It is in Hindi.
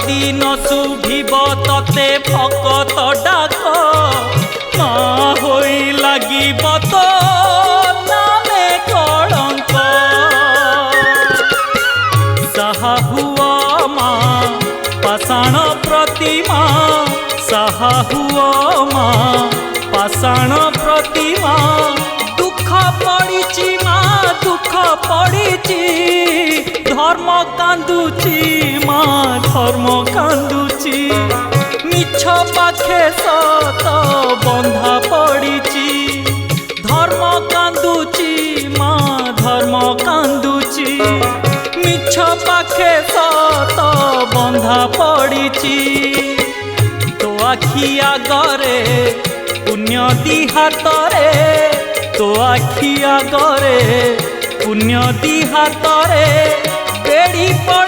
दिन शुभिब तते भकत डाक माँ होई लागिब तो नामे कलंक साहा हुआ माँ पाषाण प्रतिमा साहा हुआ माँ पाषाण प्रतिमा दुख पड़िची माँ दुख पड़िची धर्म कांदुची माँ धर्म कांदुची मिछ पाखे सत बंधा पड़िची धर्म कांदुची माँ धर्म कांदुची मिछ पाखे सत बंधा पड़िची तो आखि आगरे पुण्य दी हातरे तो आखि आगरे पुण्य दी हातरे बेड़ी पड़